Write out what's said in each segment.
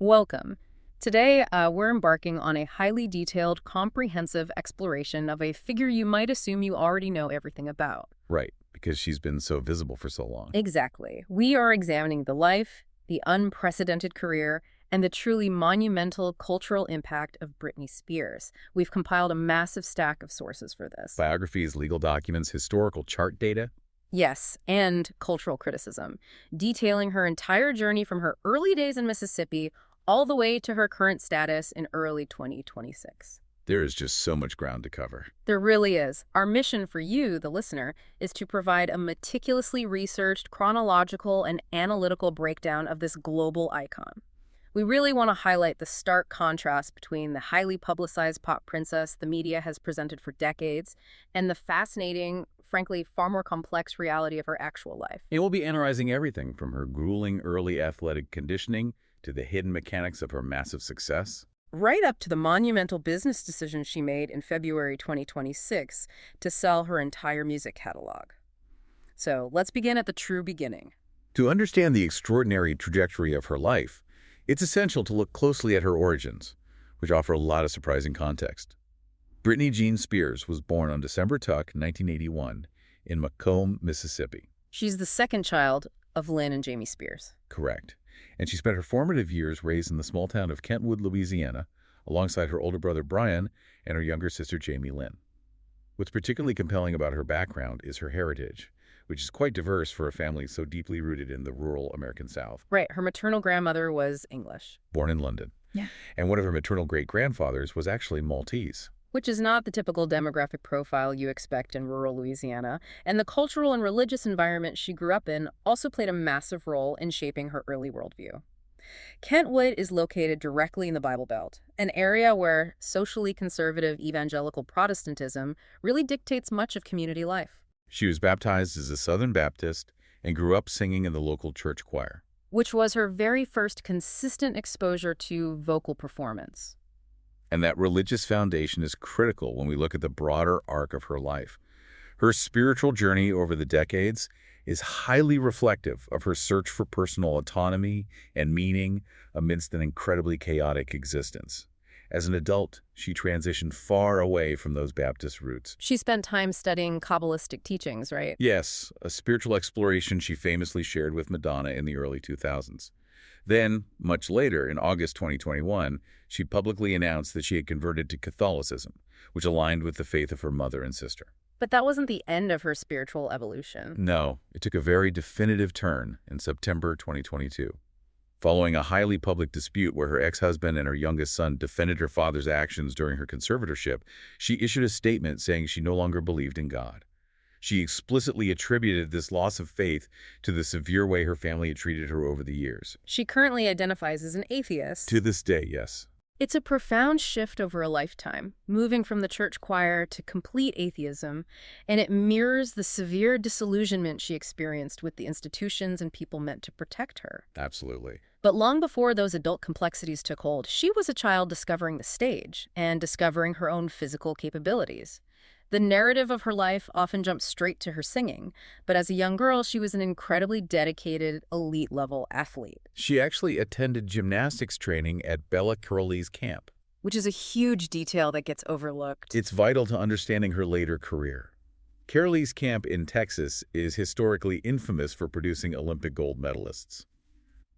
Welcome. Today, we're embarking on a highly detailed, comprehensive exploration of a figure you might assume you already know everything about. Right, because she's been so visible for so long. Exactly. We are examining the life, the unprecedented career, and the truly monumental cultural impact of Britney Spears. We've compiled a massive stack of sources for this. Biographies, legal documents, historical chart data. Yes, and cultural criticism, detailing her entire journey from her early days in Mississippi all the way to her current status in early 2026. There is just so much ground to cover. There really is. Our mission for you, the listener, is to provide a meticulously researched, chronological, and analytical breakdown of this global icon. We really want to highlight the stark contrast between the highly publicized pop princess the media has presented for decades and the fascinating, frankly, far more complex reality of her actual life. And we'll be analyzing everything from her grueling early athletic conditioning to the hidden mechanics of her massive success. Right up to the monumental business decision she made in February 2026 to sell her entire music catalog. So let's begin at the true beginning. To understand the extraordinary trajectory of her life, it's essential to look closely at her origins, which offer a lot of surprising context. Britney Jean Spears was born on December 1981, in Macomb, Mississippi. She's the second child of Lynn and Jamie Spears. Correct. And she spent her formative years raised in the small town of Kentwood, Louisiana, alongside her older brother Brian and her younger sister Jamie Lynn. What's particularly compelling about her background is her heritage, which is quite diverse for a family so deeply rooted in the rural American South. Right, her maternal grandmother was English. Born in London. Yeah. And one of her maternal great-grandfathers was actually Maltese. Which is not the typical demographic profile you expect in rural Louisiana, and the cultural and religious environment she grew up in also played a massive role in shaping her early worldview. Kentwood is located directly in the Bible Belt, an area where socially conservative evangelical Protestantism really dictates much of community life. She was baptized as a Southern Baptist and grew up singing in the local church choir. Which was her very first consistent exposure to vocal performance. And that religious foundation is critical when we look at the broader arc of her life. Her spiritual journey over the decades is highly reflective of her search for personal autonomy and meaning amidst an incredibly chaotic existence. As an adult, she transitioned far away from those Baptist roots. She spent time studying Kabbalistic teachings, right? Yes, a spiritual exploration she famously shared with Madonna in the early 2000s. Then, much later, in August 2021, she publicly announced that she had converted to Catholicism, which aligned with the faith of her mother and sister. But that wasn't the end of her spiritual evolution. No, it took a very definitive turn in September 2022. Following a highly public dispute where her ex-husband and her youngest son defended her father's actions during her conservatorship, she issued a statement saying she no longer believed in God. She explicitly attributed this loss of faith to the severe way her family had treated her over the years. She currently identifies as an atheist. To this day, yes. It's a profound shift over a lifetime, moving from the church choir to complete atheism, and it mirrors the severe disillusionment she experienced with the institutions and people meant to protect her. Absolutely. But long before those adult complexities took hold, she was a child discovering the stage and discovering her own physical capabilities. The narrative of her life often jumps straight to her singing, but as a young girl, she was an incredibly dedicated, elite-level athlete. She actually attended gymnastics training at Bella Curley's camp. Which is a huge detail that gets overlooked. It's vital to understanding her later career. Curley's camp in Texas is historically infamous for producing Olympic gold medalists.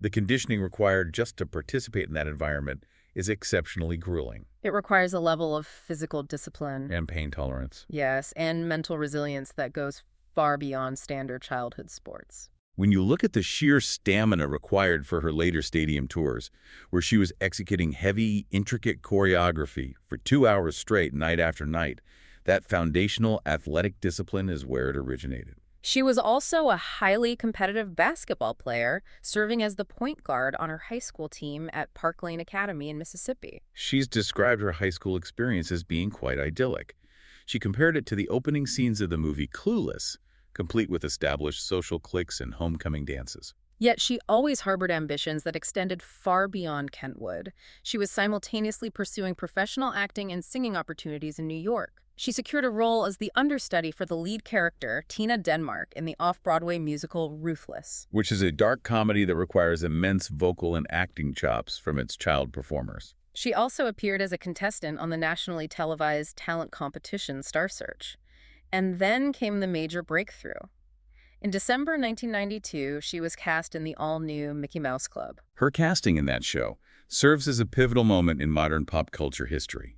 The conditioning required just to participate in that environment is exceptionally grueling. It requires a level of physical discipline. And pain tolerance. Yes, and mental resilience that goes far beyond standard childhood sports. When you look at the sheer stamina required for her later stadium tours, where she was executing heavy, intricate choreography for 2 hours straight, night after night, that foundational athletic discipline is where it originated. She was also a highly competitive basketball player, serving as the point guard on her high school team at Park Lane Academy in Mississippi. She's described her high school experience as being quite idyllic. She compared it to the opening scenes of the movie Clueless, complete with established social cliques and homecoming dances. Yet she always harbored ambitions that extended far beyond Kentwood. She was simultaneously pursuing professional acting and singing opportunities in New York. She secured a role as the understudy for the lead character, Tina Denmark, in the off-Broadway musical Ruthless. Which is a dark comedy that requires immense vocal and acting chops from its child performers. She also appeared as a contestant on the nationally televised talent competition Star Search. And then came the major breakthrough. In December 1992, she was cast in the all-new Mickey Mouse Club. Her casting in that show serves as a pivotal moment in modern pop culture history.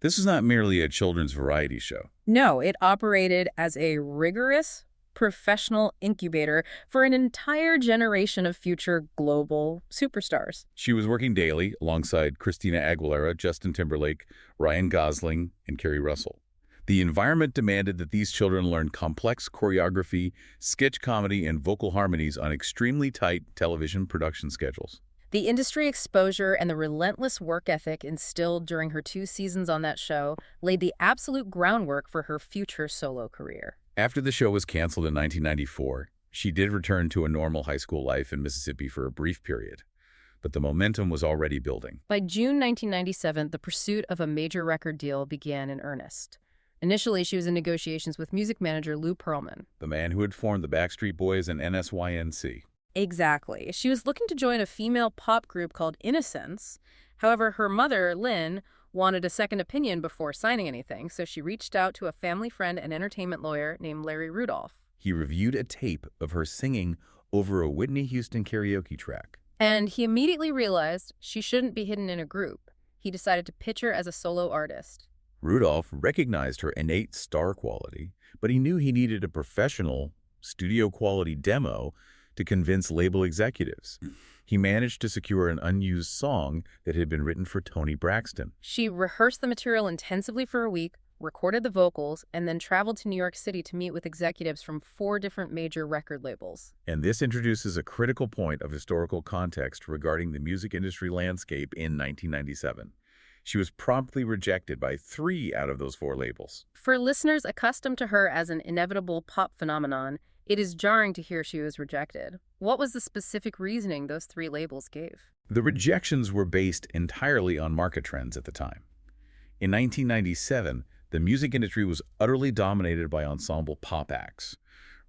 This is not merely a children's variety show. No, it operated as a rigorous, professional incubator for an entire generation of future global superstars. She was working daily alongside Christina Aguilera, Justin Timberlake, Ryan Gosling, and Kerry Russell. The environment demanded that these children learn complex choreography, sketch comedy, and vocal harmonies on extremely tight television production schedules. The industry exposure and the relentless work ethic instilled during her 2 seasons on that show laid the absolute groundwork for her future solo career. After the show was canceled in 1994, she did return to a normal high school life in Mississippi for a brief period, but the momentum was already building. By June 1997, the pursuit of a major record deal began in earnest. Initially, she was in negotiations with music manager Lou Pearlman. The man who had formed the Backstreet Boys and NSYNC. Exactly. She was looking to join a female pop group called Innocence. However, her mother, Lynn, wanted a second opinion before signing anything, so she reached out to a family friend and entertainment lawyer named Larry Rudolph. He reviewed a tape of her singing over a Whitney Houston karaoke track. And he immediately realized she shouldn't be hidden in a group. He decided to pitch her as a solo artist. Rudolph recognized her innate star quality, but he knew he needed a professional, studio-quality demo to convince label executives. He managed to secure an unused song that had been written for Toni Braxton. She rehearsed the material intensively for a week, recorded the vocals, and then traveled to New York City to meet with executives from 4 different major record labels. And this introduces a critical point of historical context regarding the music industry landscape in 1997. She was promptly rejected by 3 out of those 4 labels. For listeners accustomed to her as an inevitable pop phenomenon, it is jarring to hear she was rejected. What was the specific reasoning those 3 labels gave? The rejections were based entirely on market trends at the time. In 1997, the music industry was utterly dominated by ensemble pop acts.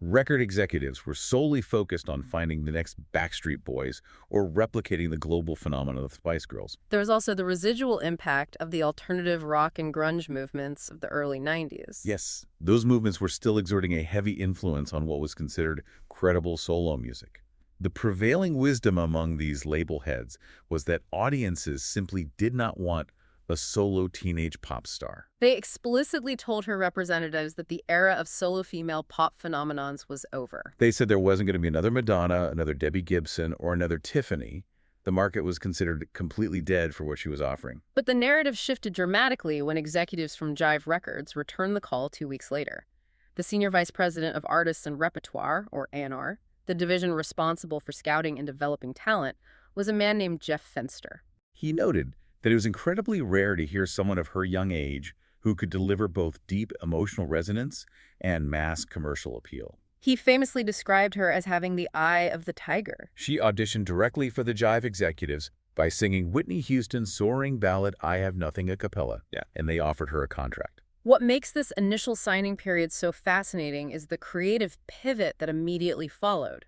Record executives were solely focused on finding the next Backstreet Boys or replicating the global phenomenon of the Spice Girls. There was also the residual impact of the alternative rock and grunge movements of the early 90s. Yes, those movements were still exerting a heavy influence on what was considered credible solo music. The prevailing wisdom among these label heads was that audiences simply did not want a solo teenage pop star. They explicitly told her representatives that the era of solo female pop phenomenons was over. They said there wasn't going to be another Madonna, another Debbie Gibson, or another Tiffany. The market was considered completely dead for what she was offering. But the narrative shifted dramatically when executives from Jive Records returned the call 2 weeks later. The senior vice president of artists and repertoire, or A&R, the division responsible for scouting and developing talent, was a man named Jeff Fenster. He noted that it was incredibly rare to hear someone of her young age who could deliver both deep emotional resonance and mass commercial appeal. He famously described her as having the eye of the tiger. She auditioned directly for the Jive executives by singing Whitney Houston's soaring ballad I Have Nothing a cappella, and they offered her a contract. What makes this initial signing period so fascinating is the creative pivot that immediately followed.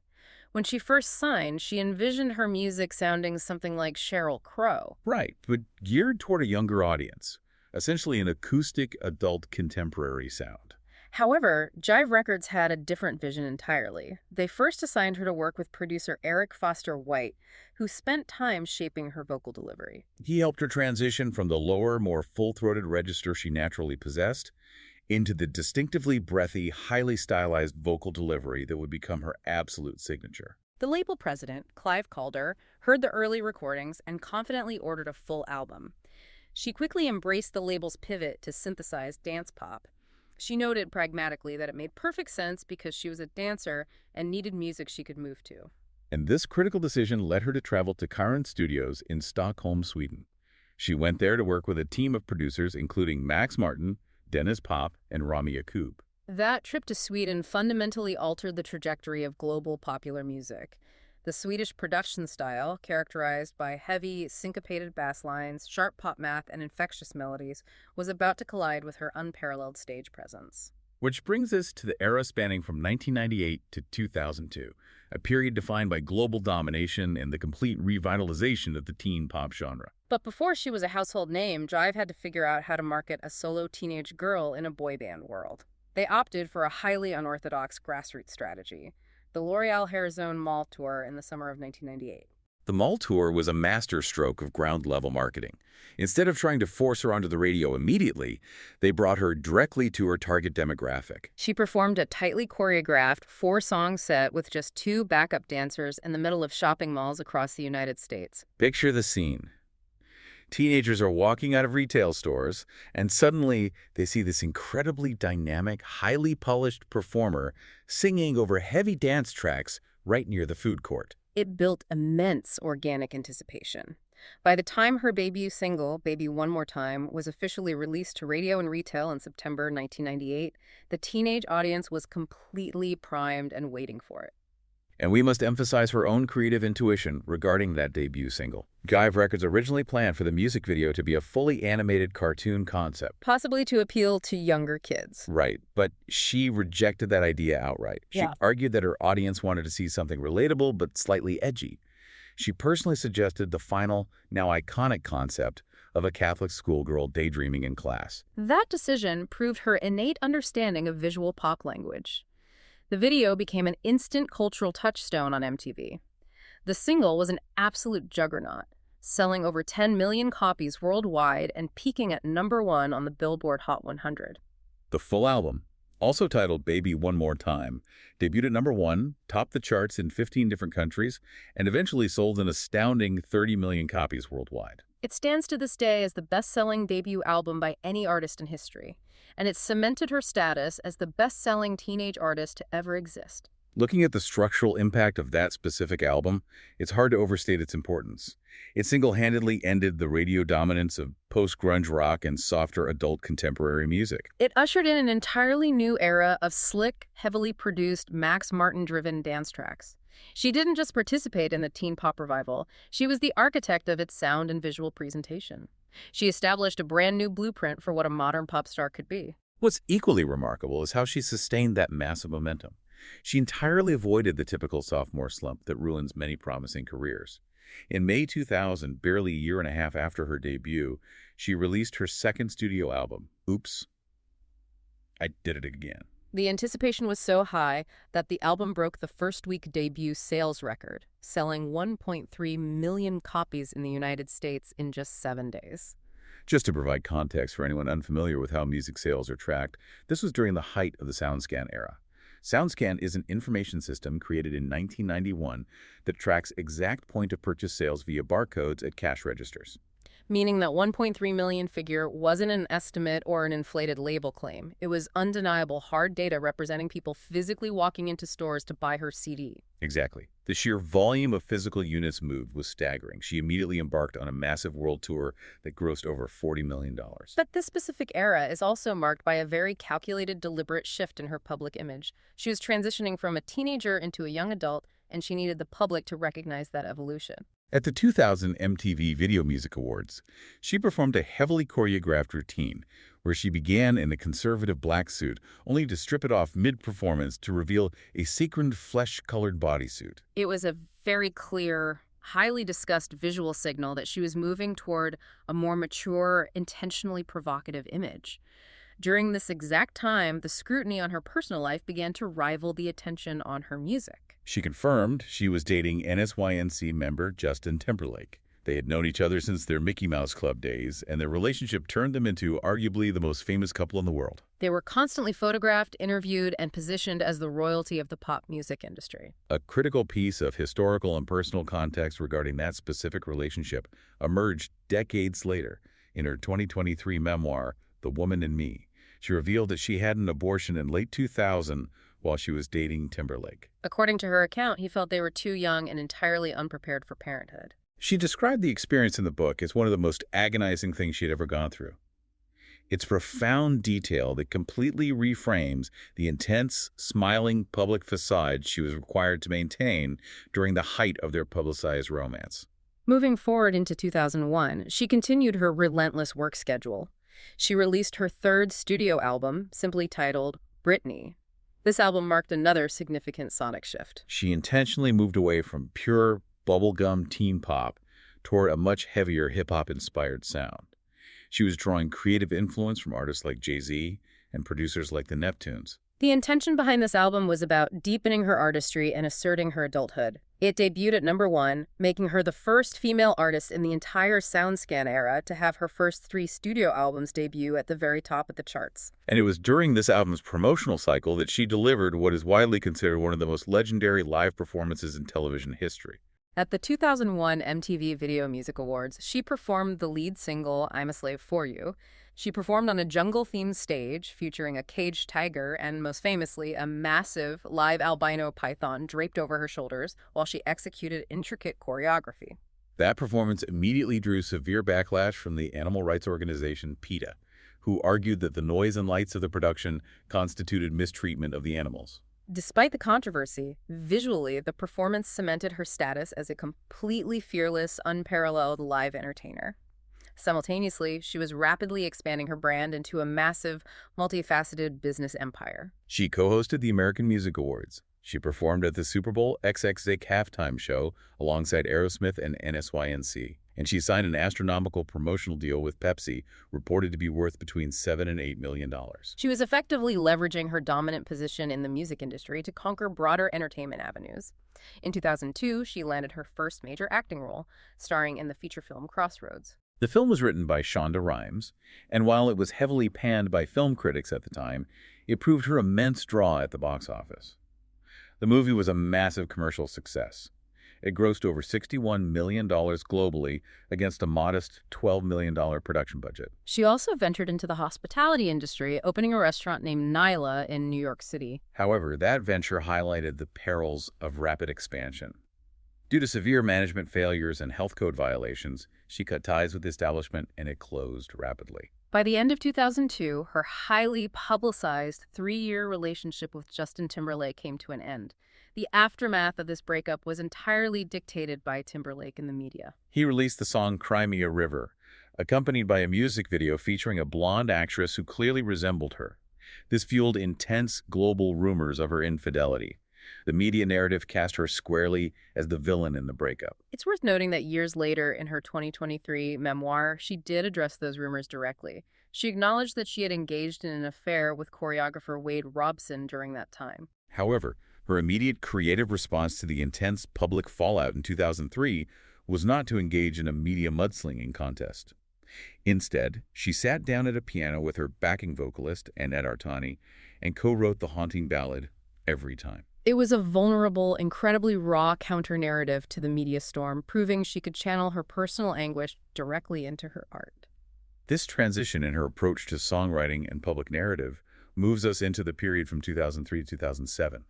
When she first signed, she envisioned her music sounding something like Sheryl Crow. Right, but geared toward a younger audience, essentially an acoustic adult contemporary sound. However, Jive Records had a different vision entirely. They first assigned her to work with producer Eric Foster White, who spent time shaping her vocal delivery. He helped her transition from the lower, more full-throated register she naturally possessed into the distinctively breathy, highly stylized vocal delivery that would become her absolute signature. The label president, Clive Calder, heard the early recordings and confidently ordered a full album. She quickly embraced the label's pivot to synthesized dance pop. She noted pragmatically that it made perfect sense because she was a dancer and needed music she could move to. And this critical decision led her to travel to Current Studios in Stockholm, Sweden. She went there to work with a team of producers including Max Martin, Dennis Pop, and Rami Yacoub. That trip to Sweden fundamentally altered the trajectory of global popular music. The Swedish production style, characterized by heavy, syncopated bass lines, sharp pop math, and infectious melodies, was about to collide with her unparalleled stage presence. Which brings us to the era spanning from 1998 to 2002, a period defined by global domination and the complete revitalization of the teen pop genre. But before she was a household name, Jive had to figure out how to market a solo teenage girl in a boy band world. They opted for a highly unorthodox grassroots strategy, the L'Oreal Hairzone Mall Tour in the summer of 1998. The Mall Tour was a masterstroke of ground-level marketing. Instead of trying to force her onto the radio immediately, they brought her directly to her target demographic. She performed a tightly choreographed four-song set with just two backup dancers in the middle of shopping malls across the United States. Picture the scene. Teenagers are walking out of retail stores, and suddenly they see this incredibly dynamic, highly polished performer singing over heavy dance tracks right near the food court. It built immense organic anticipation. By the time her debut single, Baby One More Time, was officially released to radio and retail in September 1998, the teenage audience was completely primed and waiting for it. And we must emphasize her own creative intuition regarding that debut single. Jive Records originally planned for the music video to be a fully animated cartoon concept. Possibly to appeal to younger kids. Right, but she rejected that idea outright. She argued that her audience wanted to see something relatable but slightly edgy. She personally suggested the final, now iconic concept of a Catholic schoolgirl daydreaming in class. That decision proved her innate understanding of visual pop language. The video became an instant cultural touchstone on MTV. The single was an absolute juggernaut, selling over 10 million copies worldwide and peaking at #1 on the Billboard Hot 100. The full album, also titled Baby One More Time, debuted at #1, topped the charts in 15 different countries, and eventually sold an astounding 30 million copies worldwide. It stands to this day as the best-selling debut album by any artist in history, and it cemented her status as the best-selling teenage artist to ever exist. Looking at the structural impact of that specific album, it's hard to overstate its importance. It single-handedly ended the radio dominance of post-grunge rock and softer adult contemporary music. It ushered in an entirely new era of slick, heavily produced, Max Martin-driven dance tracks. She didn't just participate in the teen pop revival, she was the architect of its sound and visual presentation. She established a brand new blueprint for what a modern pop star could be. What's equally remarkable is how she sustained that massive momentum. She entirely avoided the typical sophomore slump that ruins many promising careers. In May 2000, barely a year and a half after her debut, she released her second studio album, Oops, I Did It Again. The anticipation was so high that the album broke the first-week debut sales record, selling 1.3 million copies in the United States in just 7 days. Just to provide context for anyone unfamiliar with how music sales are tracked, this was during the height of the SoundScan era. SoundScan is an information system created in 1991 that tracks exact point-of-purchase sales via barcodes at cash registers. Meaning that 1.3 million figure wasn't an estimate or an inflated label claim. It was undeniable hard data representing people physically walking into stores to buy her CD. Exactly. The sheer volume of physical units moved was staggering. She immediately embarked on a massive world tour that grossed over $40 million. But this specific era is also marked by a very calculated, deliberate shift in her public image. She was transitioning from a teenager into a young adult, and she needed the public to recognize that evolution. At the 2000 MTV Video Music Awards, she performed a heavily choreographed routine where she began in a conservative black suit, only to strip it off mid-performance to reveal a sequined flesh-colored bodysuit. It was a very clear, highly discussed visual signal that she was moving toward a more mature, intentionally provocative image. During this exact time, the scrutiny on her personal life began to rival the attention on her music. She confirmed she was dating NSYNC member Justin Timberlake. They had known each other since their Mickey Mouse Club days, and their relationship turned them into arguably the most famous couple in the world. They were constantly photographed, interviewed, and positioned as the royalty of the pop music industry. A critical piece of historical and personal context regarding that specific relationship emerged decades later in her 2023 memoir, The Woman in Me. She revealed that she had an abortion in late 2000 while she was dating Timberlake. According to her account, he felt they were too young and entirely unprepared for parenthood. She described the experience in the book as one of the most agonizing things she had ever gone through. It's profound detail that completely reframes the intense, smiling public facade she was required to maintain during the height of their publicized romance. Moving forward into 2001, she continued her relentless work schedule. She released her third studio album, simply titled Britney. This album marked another significant sonic shift. She intentionally moved away from pure bubblegum teen pop toward a much heavier hip-hop inspired sound. She was drawing creative influence from artists like Jay-Z and producers like the Neptunes. The intention behind this album was about deepening her artistry and asserting her adulthood. It debuted at #1, making her the first female artist in the entire SoundScan era to have her first 3 studio albums debut at the very top of the charts. And it was during this album's promotional cycle that she delivered what is widely considered one of the most legendary live performances in television history. At the 2001 MTV Video Music Awards, she performed the lead single, I'm a Slave for You. She performed on a jungle-themed stage featuring a caged tiger and, most famously, a massive live albino python draped over her shoulders while she executed intricate choreography. That performance immediately drew severe backlash from the animal rights organization PETA, who argued that the noise and lights of the production constituted mistreatment of the animals. Despite the controversy, visually, the performance cemented her status as a completely fearless, unparalleled live entertainer. Simultaneously, she was rapidly expanding her brand into a massive, multifaceted business empire. She co-hosted the American Music Awards. She performed at the Super Bowl XXX halftime show alongside Aerosmith and NSYNC. And she signed an astronomical promotional deal with Pepsi, reported to be worth between $7 and $8 million. She was effectively leveraging her dominant position in the music industry to conquer broader entertainment avenues. In 2002, she landed her first major acting role, starring in the feature film Crossroads. The film was written by Shonda Rhimes, and while it was heavily panned by film critics at the time, it proved her immense draw at the box office. The movie was a massive commercial success. It grossed over $61 million globally against a modest $12 million production budget. She also ventured into the hospitality industry, opening a restaurant named Nyla in New York City. However, that venture highlighted the perils of rapid expansion. Due to severe management failures and health code violations, she cut ties with the establishment and it closed rapidly. By the end of 2002, her highly publicized 3-year relationship with Justin Timberlake came to an end. The aftermath of this breakup was entirely dictated by Timberlake and the media. He released the song Cry Me a River, accompanied by a music video featuring a blonde actress who clearly resembled her. This fueled intense global rumors of her infidelity. The media narrative cast her squarely as the villain in the breakup. It's worth noting that years later, in her 2023 memoir, she did address those rumors directly. She acknowledged that she had engaged in an affair with choreographer Wade Robson during that time. However, her immediate creative response to the intense public fallout in 2003 was not to engage in a media mudslinging contest. Instead, she sat down at a piano with her backing vocalist, Annette Artani, and co-wrote the haunting ballad, Every Time. It was a vulnerable, incredibly raw counter-narrative to the media storm, proving she could channel her personal anguish directly into her art. This transition in her approach to songwriting and public narrative moves us into the period from 2003 to 2007.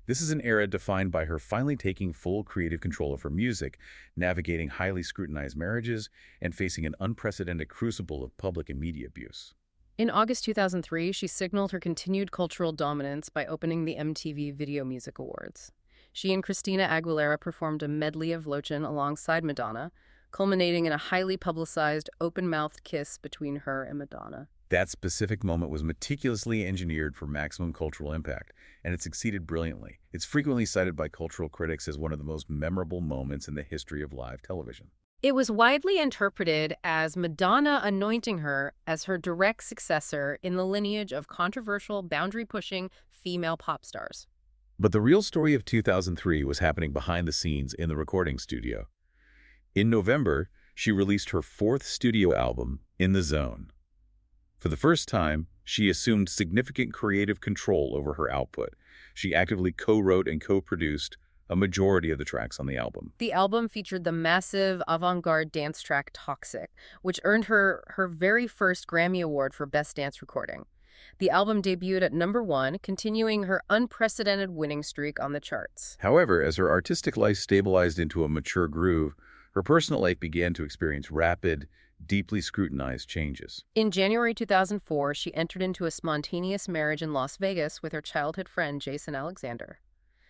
This is an era defined by her finally taking full creative control of her music, navigating highly scrutinized marriages, and facing an unprecedented crucible of public and media abuse. In August 2003, she signaled her continued cultural dominance by opening the MTV Video Music Awards. She and Christina Aguilera performed a medley of Lochin alongside Madonna, culminating in a highly publicized, open-mouthed kiss between her and Madonna. That specific moment was meticulously engineered for maximum cultural impact, and it succeeded brilliantly. It's frequently cited by cultural critics as one of the most memorable moments in the history of live television. It was widely interpreted as Madonna anointing her as her direct successor in the lineage of controversial, boundary-pushing female pop stars. But the real story of 2003 was happening behind the scenes in the recording studio. In November, she released her 4th studio album, In the Zone. For the first time, she assumed significant creative control over her output. She actively co-wrote and co-produced a majority of the tracks on the album. The album featured the massive avant-garde dance track Toxic, which earned her her very first Grammy Award for Best Dance Recording. The album debuted at #1, continuing her unprecedented winning streak on the charts. However, as her artistic life stabilized into a mature groove, Her personal life began to experience rapid, deeply scrutinized changes. In January 2004, she entered into a spontaneous marriage in Las Vegas with her childhood friend Jason Alexander.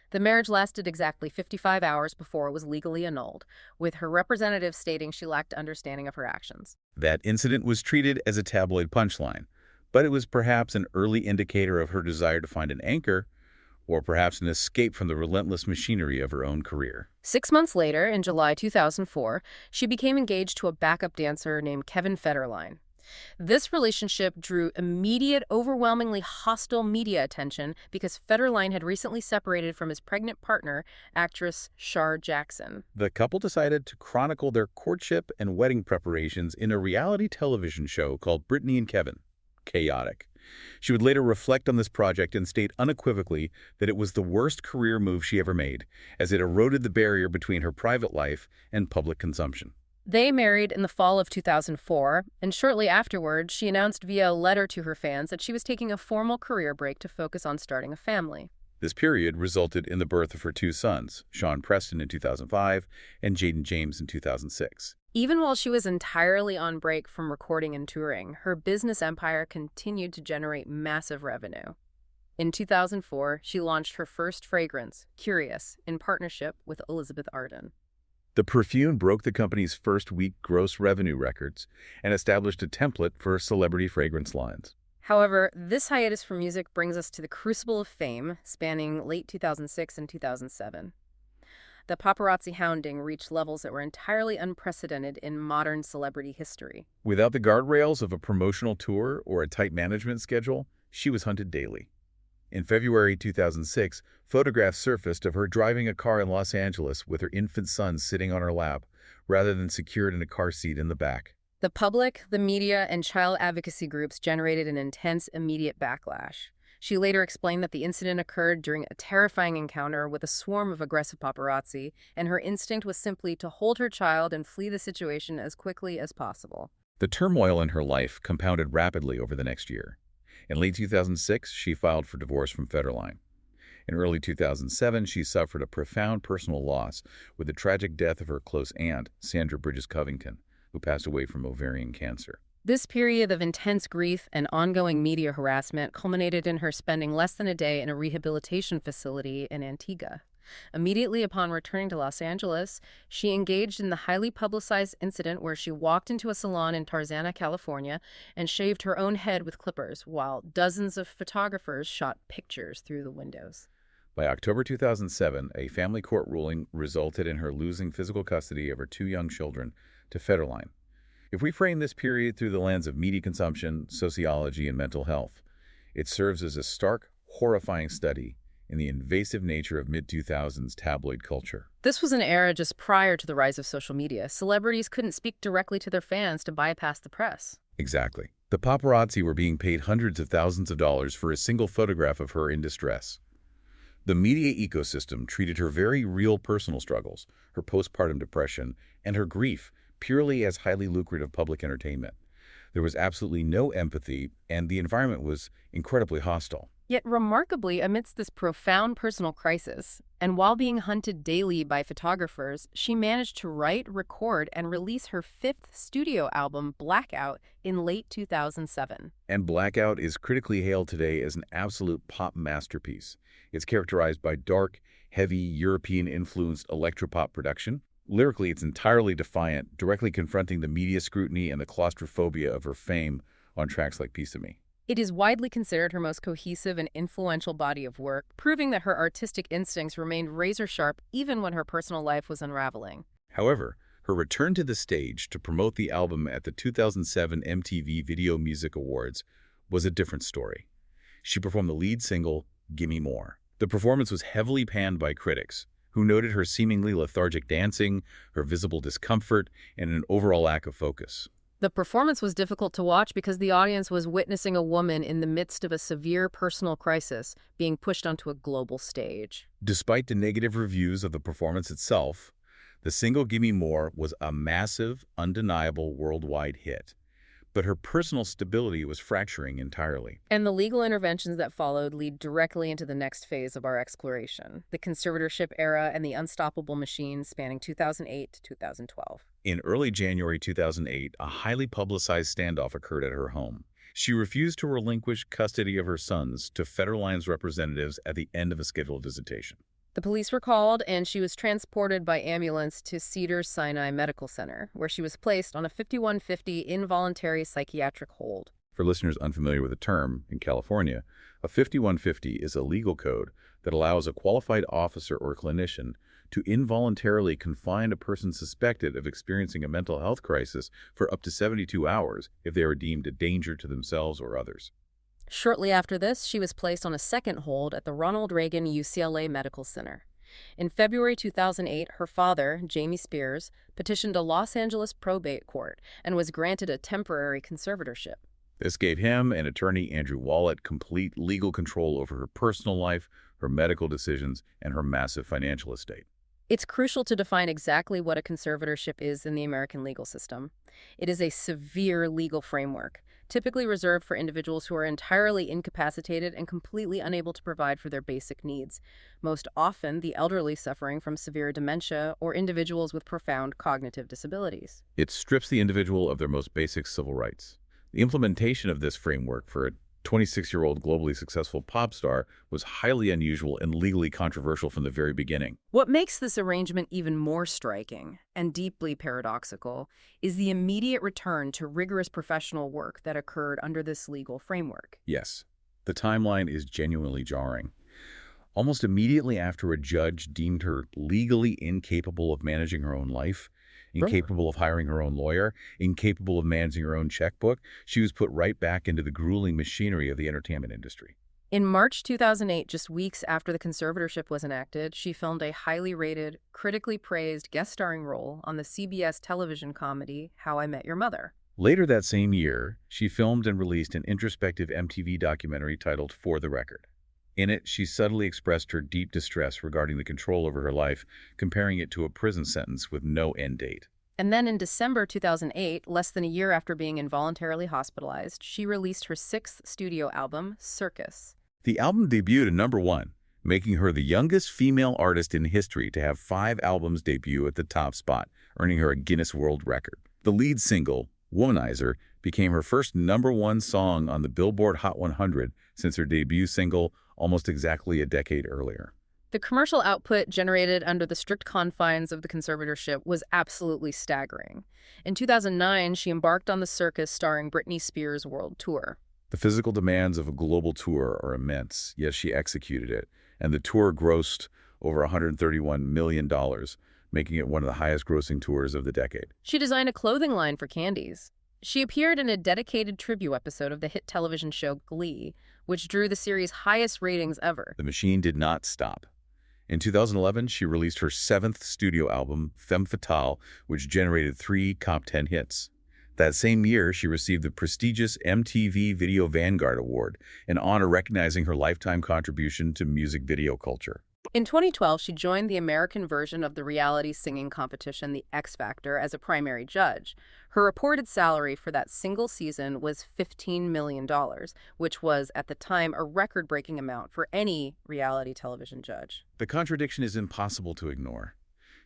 The marriage lasted exactly 55 hours before it was legally annulled, with her representative stating she lacked understanding of her actions. That incident was treated as a tabloid punchline, but it was perhaps an early indicator of her desire to find an anchor, or perhaps an escape from the relentless machinery of her own career. 6 months later, in July 2004, she became engaged to a backup dancer named Kevin Federline. This relationship drew immediate, overwhelmingly hostile media attention because Federline had recently separated from his pregnant partner, actress Shar Jackson. The couple decided to chronicle their courtship and wedding preparations in a reality television show called Britney and Kevin. Chaotic. She would later reflect on this project and state unequivocally that it was the worst career move she ever made, as it eroded the barrier between her private life and public consumption. They married in the fall of 2004, and shortly afterward, she announced via a letter to her fans that she was taking a formal career break to focus on starting a family. This period resulted in the birth of her two sons, Sean Preston in 2005 and Jaden James in 2006. Even while she was entirely on break from recording and touring, her business empire continued to generate massive revenue. In 2004, she launched her first fragrance, Curious, in partnership with Elizabeth Arden. The perfume broke the company's first-week gross revenue records and established a template for celebrity fragrance lines. However, this hiatus from music brings us to the crucible of fame, spanning late 2006 and 2007. The paparazzi hounding reached levels that were entirely unprecedented in modern celebrity history. Without the guardrails of a promotional tour or a tight management schedule, she was hunted daily. In February 2006, photographs surfaced of her driving a car in Los Angeles with her infant son sitting on her lap, rather than secured in a car seat in the back. The public, the media, and child advocacy groups generated an intense, immediate backlash. She later explained that the incident occurred during a terrifying encounter with a swarm of aggressive paparazzi, and her instinct was simply to hold her child and flee the situation as quickly as possible. The turmoil in her life compounded rapidly over the next year. In late 2006, she filed for divorce from Federline. In early 2007, she suffered a profound personal loss with the tragic death of her close aunt, Sandra Bridges Covington, who passed away from ovarian cancer. This period of intense grief and ongoing media harassment culminated in her spending less than a day in a rehabilitation facility in Antigua. Immediately upon returning to Los Angeles, she engaged in the highly publicized incident where she walked into a salon in Tarzana, California, and shaved her own head with clippers, while dozens of photographers shot pictures through the windows. By October 2007, a family court ruling resulted in her losing physical custody of her two young children to Federline. If we frame this period through the lens of media consumption, sociology, and mental health, it serves as a stark, horrifying study in the invasive nature of mid-2000s tabloid culture. This was an era just prior to the rise of social media. Celebrities couldn't speak directly to their fans to bypass the press. Exactly. The paparazzi were being paid hundreds of thousands of dollars for a single photograph of her in distress. The media ecosystem treated her very real personal struggles, her postpartum depression, and her grief purely as highly lucrative public entertainment. There was absolutely no empathy, and the environment was incredibly hostile. Yet remarkably, amidst this profound personal crisis, and while being hunted daily by photographers, she managed to write, record, and release her fifth studio album, Blackout, in late 2007. And Blackout is critically hailed today as an absolute pop masterpiece. It's characterized by dark, heavy, European-influenced electropop production. Lyrically, it's entirely defiant, directly confronting the media scrutiny and the claustrophobia of her fame on tracks like Piece of Me. It is widely considered her most cohesive and influential body of work, proving that her artistic instincts remained razor-sharp even when her personal life was unraveling. However, her return to the stage to promote the album at the 2007 MTV Video Music Awards was a different story. She performed the lead single, Gimme More. The performance was heavily panned by critics, who noted her seemingly lethargic dancing, her visible discomfort, and an overall lack of focus. The performance was difficult to watch because the audience was witnessing a woman in the midst of a severe personal crisis being pushed onto a global stage. Despite the negative reviews of the performance itself, the single Gimme More was a massive, undeniable worldwide hit. But her personal stability was fracturing entirely. And the legal interventions that followed lead directly into the next phase of our exploration, the conservatorship era and the unstoppable machine spanning 2008 to 2012. In early January 2008, a highly publicized standoff occurred at her home. She refused to relinquish custody of her sons to Federline's representatives at the end of a scheduled visitation. The police were called, and she was transported by ambulance to Cedars-Sinai Medical Center, where she was placed on a 5150 involuntary psychiatric hold. For listeners unfamiliar with the term, in California, a 5150 is a legal code that allows a qualified officer or clinician to involuntarily confine a person suspected of experiencing a mental health crisis for up to 72 hours if they are deemed a danger to themselves or others. Shortly after this, she was placed on a second hold at the Ronald Reagan UCLA Medical Center. In February 2008, her father, Jamie Spears, petitioned a Los Angeles probate court and was granted a temporary conservatorship. This gave him and attorney Andrew Wallet complete legal control over her personal life, her medical decisions, and her massive financial estate. It's crucial to define exactly what a conservatorship is in the American legal system. It is a severe legal framework, typically reserved for individuals who are entirely incapacitated and completely unable to provide for their basic needs, most often the elderly suffering from severe dementia or individuals with profound cognitive disabilities. It strips the individual of their most basic civil rights. The implementation of this framework for a 26-year-old globally successful pop star was highly unusual and legally controversial from the very beginning. What makes this arrangement even more striking and deeply paradoxical is the immediate return to rigorous professional work that occurred under this legal framework. Yes, the timeline is genuinely jarring. Almost immediately after a judge deemed her legally incapable of managing her own life, incapable of hiring her own lawyer, incapable of managing her own checkbook, she was put right back into the grueling machinery of the entertainment industry. In March 2008, just weeks after the conservatorship was enacted, she filmed a highly rated, critically praised guest starring role on the CBS television comedy How I Met Your Mother. Later that same year, she filmed and released an introspective MTV documentary titled For the Record. In it, she subtly expressed her deep distress regarding the control over her life, comparing it to a prison sentence with no end date. And then in December 2008, less than a year after being involuntarily hospitalized, she released her sixth studio album, Circus. The album debuted at #1, making her the youngest female artist in history to have 5 albums debut at the top spot, earning her a Guinness World Record. The lead single, Womanizer, became her first #1 song on the Billboard Hot 100 since her debut single almost exactly a decade earlier. The commercial output generated under the strict confines of the conservatorship was absolutely staggering. In 2009, she embarked on the circus starring Britney Spears' world tour. The physical demands of a global tour are immense, yet she executed it, and the tour grossed over $131 million, making it one of the highest-grossing tours of the decade. She designed a clothing line for Candies. She appeared in a dedicated tribute episode of the hit television show Glee, which drew the series' highest ratings ever. The machine did not stop. In 2011, she released her 7th studio album, Femme Fatale, which generated 3 top 10 hits. That same year, she received the prestigious MTV Video Vanguard Award, an honor recognizing her lifetime contribution to music video culture. In 2012, she joined the American version of the reality singing competition, The X Factor, as a primary judge. Her reported salary for that single season was $15 million, which was, at the time, a record-breaking amount for any reality television judge. The contradiction is impossible to ignore.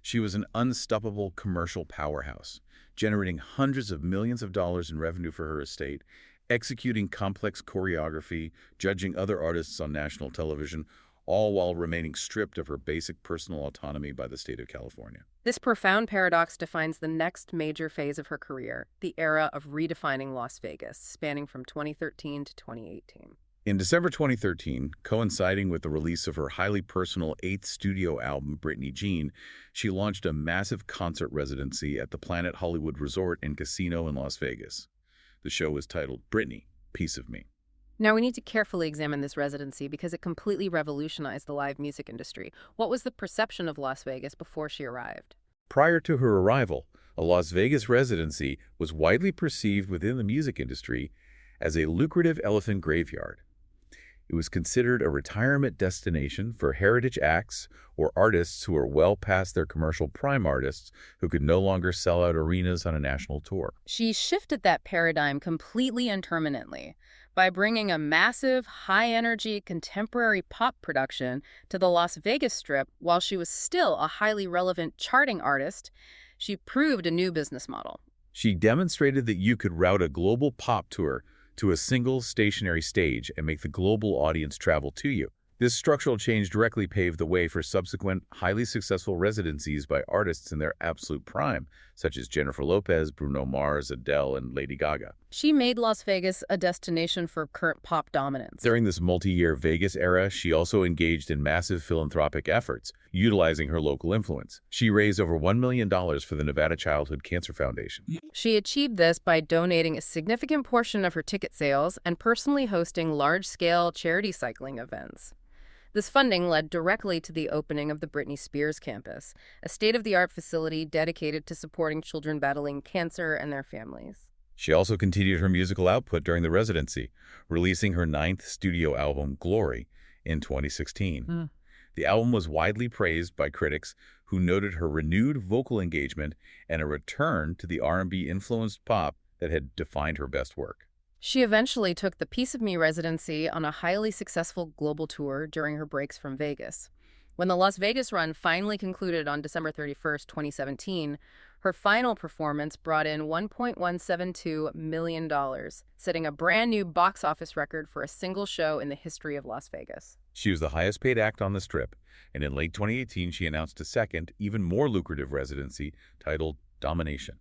She was an unstoppable commercial powerhouse, generating hundreds of millions of dollars in revenue for her estate, executing complex choreography, judging other artists on national television, all while remaining stripped of her basic personal autonomy by the state of California. This profound paradox defines the next major phase of her career, the era of redefining Las Vegas, spanning from 2013 to 2018. In December 2013, coinciding with the release of her highly personal 8th studio album, Britney Jean, she launched a massive concert residency at the Planet Hollywood Resort and Casino in Las Vegas. The show was titled Britney, Piece of Me. Now, we need to carefully examine this residency because it completely revolutionized the live music industry. What was the perception of Las Vegas before she arrived? Prior to her arrival, a Las Vegas residency was widely perceived within the music industry as a lucrative elephant graveyard. It was considered a retirement destination for heritage acts or artists who were well past their commercial prime artists who could no longer sell out arenas on a national tour. She shifted that paradigm completely and permanently by bringing a massive, high-energy contemporary pop production to the Las Vegas Strip while she was still a highly relevant charting artist. She proved a new business model. She demonstrated that you could route a global pop tour to a single stationary stage and make the global audience travel to you. This structural change directly paved the way for subsequent, highly successful residencies by artists in their absolute prime, such as Jennifer Lopez, Bruno Mars, Adele, and Lady Gaga. She made Las Vegas a destination for current pop dominance. During this multi-year Vegas era, she also engaged in massive philanthropic efforts, utilizing her local influence. She raised over $1 million for the Nevada Childhood Cancer Foundation. She achieved this by donating a significant portion of her ticket sales and personally hosting large-scale charity cycling events. This funding led directly to the opening of the Britney Spears campus, a state-of-the-art facility dedicated to supporting children battling cancer and their families. She also continued her musical output during the residency, releasing her 9th studio album, Glory, in 2016. The album was widely praised by critics who noted her renewed vocal engagement and a return to the R&B-influenced pop that had defined her best work. She eventually took the Piece of Me residency on a highly successful global tour during her breaks from Vegas. When the Las Vegas run finally concluded on December 31, 2017, her final performance brought in $1.172 million, setting a brand new box office record for a single show in the history of Las Vegas. She was the highest-paid act on the Strip, and in late 2018 she announced a second, even more lucrative residency titled Domination.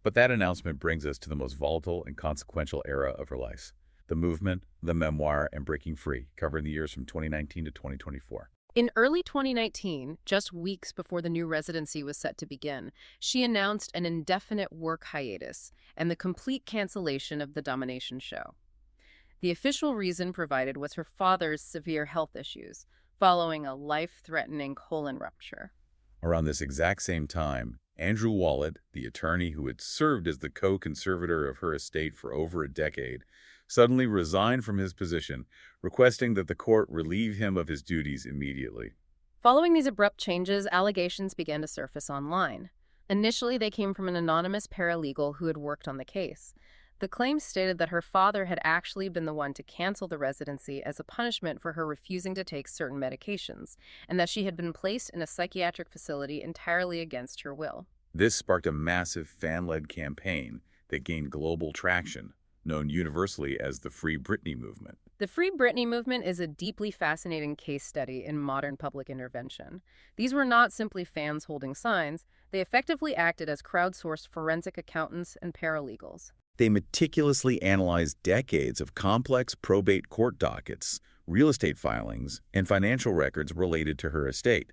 But that announcement brings us to the most volatile and consequential era of her life, the movement, the memoir, and breaking free, covering the years from 2019 to 2024. In early 2019, just weeks before the new residency was set to begin, she announced an indefinite work hiatus and the complete cancellation of the Domination show. The official reason provided was her father's severe health issues, following a life-threatening colon rupture. Around this exact same time, Andrew Wallet, the attorney who had served as the co-conservator of her estate for over a decade, suddenly resigned from his position, requesting that the court relieve him of his duties immediately. Following these abrupt changes, allegations began to surface online. Initially, they came from an anonymous paralegal who had worked on the case. The claims stated that her father had actually been the one to cancel the residency as a punishment for her refusing to take certain medications, and that she had been placed in a psychiatric facility entirely against her will. This sparked a massive fan-led campaign that gained global traction, known universally as the Free Britney movement. The Free Britney movement is a deeply fascinating case study in modern public intervention. These were not simply fans holding signs. They effectively acted as crowdsourced forensic accountants and paralegals. They meticulously analyzed decades of complex probate court dockets, real estate filings, and financial records related to her estate.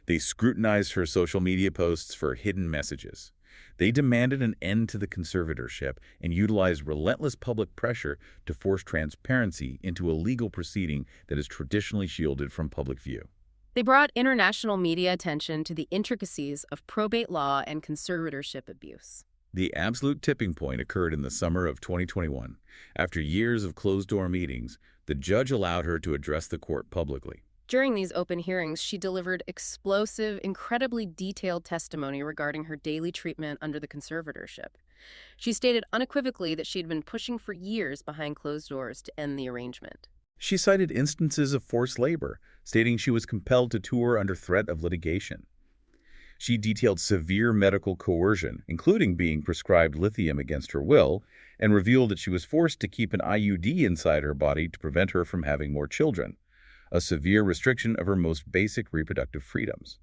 They scrutinized her social media posts for hidden messages. They demanded an end to the conservatorship and utilized relentless public pressure to force transparency into a legal proceeding that is traditionally shielded from public view. They brought international media attention to the intricacies of probate law and conservatorship abuse. The absolute tipping point occurred in the summer of 2021. After years of closed-door meetings, the judge allowed her to address the court publicly. During these open hearings, she delivered explosive, incredibly detailed testimony regarding her daily treatment under the conservatorship. She stated unequivocally that she had been pushing for years behind closed doors to end the arrangement. She cited instances of forced labor, stating she was compelled to tour under threat of litigation. She detailed severe medical coercion, including being prescribed lithium against her will, and revealed that she was forced to keep an IUD inside her body to prevent her from having more children, a severe restriction of her most basic reproductive freedoms.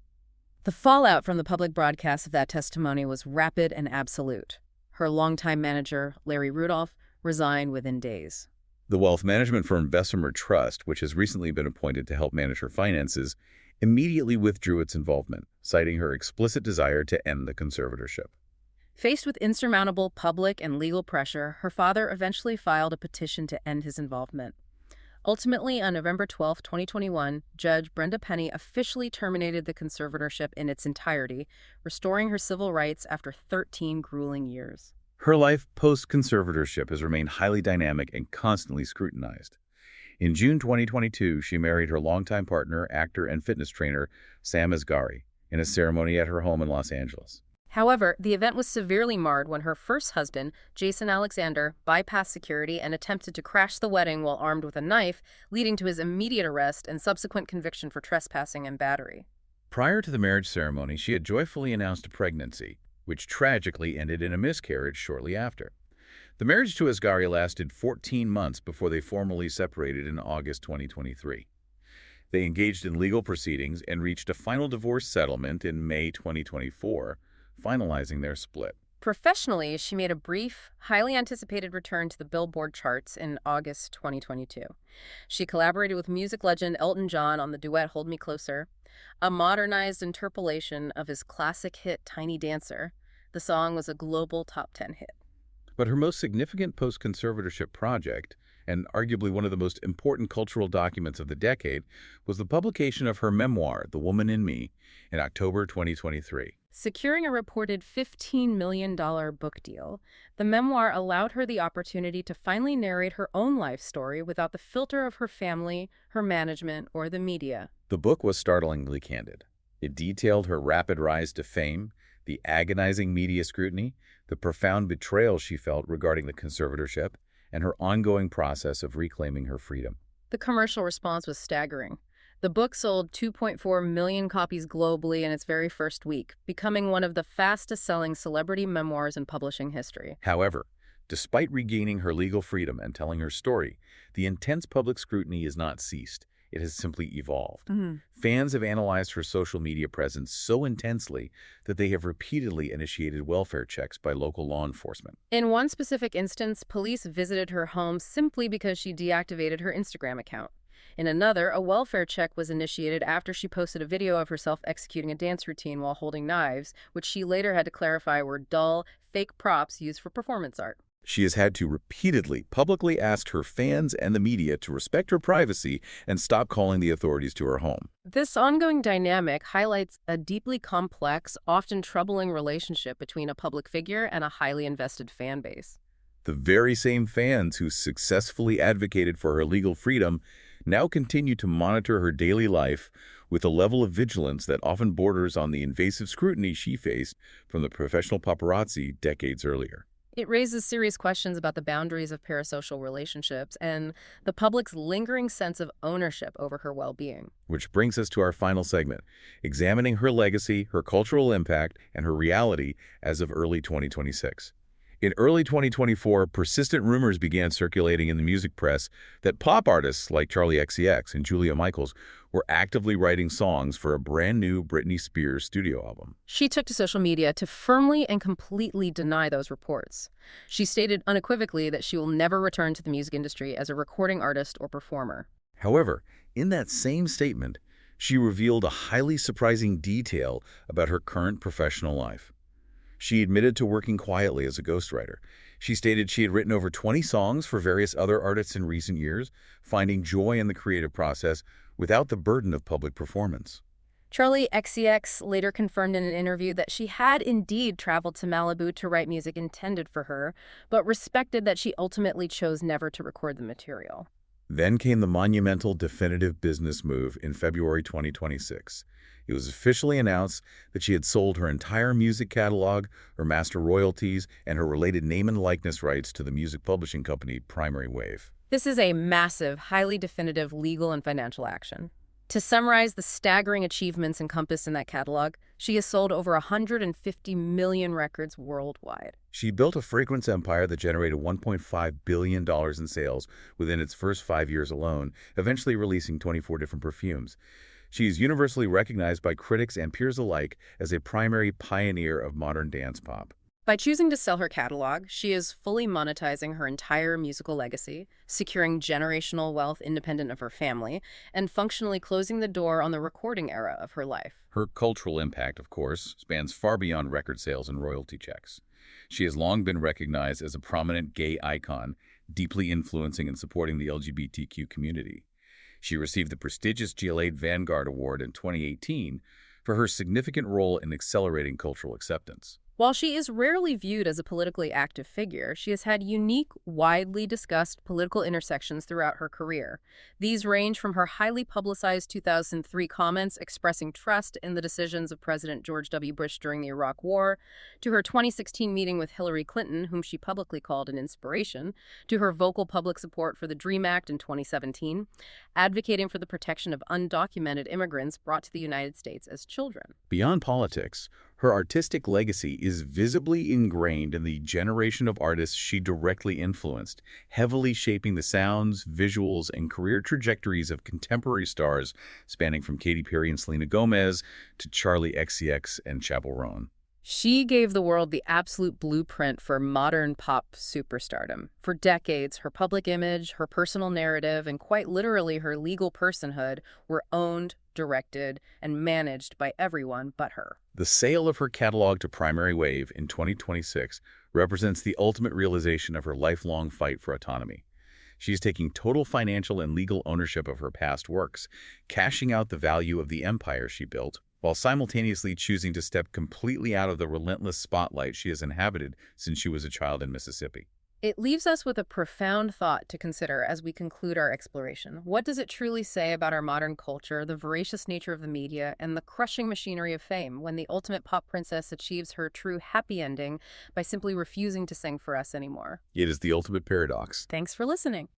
The fallout from the public broadcast of that testimony was rapid and absolute. Her longtime manager, Larry Rudolph, resigned within days. The wealth management firm Bessemer Trust, which has recently been appointed to help manage her finances, immediately withdrew its involvement, citing her explicit desire to end the conservatorship. Faced with insurmountable public and legal pressure, her father eventually filed a petition to end his involvement. Ultimately, on November 12, 2021, Judge Brenda Penny officially terminated the conservatorship in its entirety, restoring her civil rights after 13 grueling years. Her life post-conservatorship has remained highly dynamic and constantly scrutinized. In June 2022, she married her longtime partner, actor and fitness trainer, Sam Asghari, in a ceremony at her home in Los Angeles. However, the event was severely marred when her first husband, Jason Alexander, bypassed security and attempted to crash the wedding while armed with a knife, leading to his immediate arrest and subsequent conviction for trespassing and battery. Prior to the marriage ceremony, she had joyfully announced a pregnancy, which tragically ended in a miscarriage shortly after. The marriage to Asghari lasted 14 months before they formally separated in August 2023. They engaged in legal proceedings and reached a final divorce settlement in May 2024, finalizing their split. Professionally, she made a brief, highly anticipated return to the Billboard charts in August 2022. She collaborated with music legend Elton John on the duet Hold Me Closer, a modernized interpolation of his classic hit Tiny Dancer. The song was a global top 10 hit. But her most significant post-conservatorship project, and arguably one of the most important cultural documents of the decade, was the publication of her memoir, The Woman in Me, in October 2023. Securing a reported $15 million book deal, the memoir allowed her the opportunity to finally narrate her own life story without the filter of her family, her management, or the media. The book was startlingly candid. It detailed her rapid rise to fame, the agonizing media scrutiny, the profound betrayal she felt regarding the conservatorship, and her ongoing process of reclaiming her freedom. The commercial response was staggering. The book sold 2.4 million copies globally in its very first week, becoming one of the fastest-selling celebrity memoirs in publishing history. However, despite regaining her legal freedom and telling her story, the intense public scrutiny has not ceased. It has simply evolved. Fans have analyzed her social media presence so intensely that they have repeatedly initiated welfare checks by local law enforcement. In one specific instance, police visited her home simply because she deactivated her Instagram account. In another, a welfare check was initiated after she posted a video of herself executing a dance routine while holding knives, which she later had to clarify were dull, fake props used for performance art. She has had to repeatedly publicly ask her fans and the media to respect her privacy and stop calling the authorities to her home. This ongoing dynamic highlights a deeply complex, often troubling relationship between a public figure and a highly invested fan base. The very same fans who successfully advocated for her legal freedom now continue to monitor her daily life with a level of vigilance that often borders on the invasive scrutiny she faced from the professional paparazzi decades earlier. It raises serious questions about the boundaries of parasocial relationships and the public's lingering sense of ownership over her well-being. Which brings us to our final segment, examining her legacy, her cultural impact, and her reality as of early 2026. In early 2024, persistent rumors began circulating in the music press that pop artists like Charli XCX and Julia Michaels were actively writing songs for a brand new Britney Spears studio album. She took to social media to firmly and completely deny those reports. She stated unequivocally that she will never return to the music industry as a recording artist or performer. However, in that same statement, she revealed a highly surprising detail about her current professional life. She admitted to working quietly as a ghostwriter. She stated she had written over 20 songs for various other artists in recent years, finding joy in the creative process without the burden of public performance. Charli XCX later confirmed in an interview that she had indeed traveled to Malibu to write music intended for her, but respected that she ultimately chose never to record the material. Then came the monumental definitive business move in February 2026. It was officially announced that she had sold her entire music catalog, her master royalties, and her related name and likeness rights to the music publishing company Primary Wave. This is a massive, highly definitive legal and financial action. To summarize the staggering achievements encompassed in that catalog, she has sold over 150 million records worldwide. She built a fragrance empire that generated $1.5 billion in sales within its first 5 years alone, eventually releasing 24 different perfumes. She is universally recognized by critics and peers alike as a primary pioneer of modern dance pop. By choosing to sell her catalog, she is fully monetizing her entire musical legacy, securing generational wealth independent of her family, and functionally closing the door on the recording era of her life. Her cultural impact, of course, spans far beyond record sales and royalty checks. She has long been recognized as a prominent gay icon, deeply influencing and supporting the LGBTQ community. She received the prestigious GLA Vanguard Award in 2018 for her significant role in accelerating cultural acceptance. While she is rarely viewed as a politically active figure, she has had unique, widely discussed political intersections throughout her career. These range from her highly publicized 2003 comments expressing trust in the decisions of President George W. Bush during the Iraq War, to her 2016 meeting with Hillary Clinton, whom she publicly called an inspiration, to her vocal public support for the DREAM Act in 2017, advocating for the protection of undocumented immigrants brought to the United States as children. Beyond politics, her artistic legacy is visibly ingrained in the generation of artists she directly influenced, heavily shaping the sounds, visuals, and career trajectories of contemporary stars spanning from Katy Perry and Selena Gomez to Charlie XCX and Chappell Roan. She gave the world the absolute blueprint for modern pop superstardom. For decades, her public image, her personal narrative, and quite literally her legal personhood were owned, directed, and managed by everyone but her. The sale of her catalog to Primary Wave in 2026 represents the ultimate realization of her lifelong fight for autonomy. She is taking total financial and legal ownership of her past works, cashing out the value of the empire she built, while simultaneously choosing to step completely out of the relentless spotlight she has inhabited since she was a child in Mississippi. It leaves us with a profound thought to consider as we conclude our exploration. What does it truly say about our modern culture, the voracious nature of the media, and the crushing machinery of fame when the ultimate pop princess achieves her true happy ending by simply refusing to sing for us anymore? It is the ultimate paradox. Thanks for listening.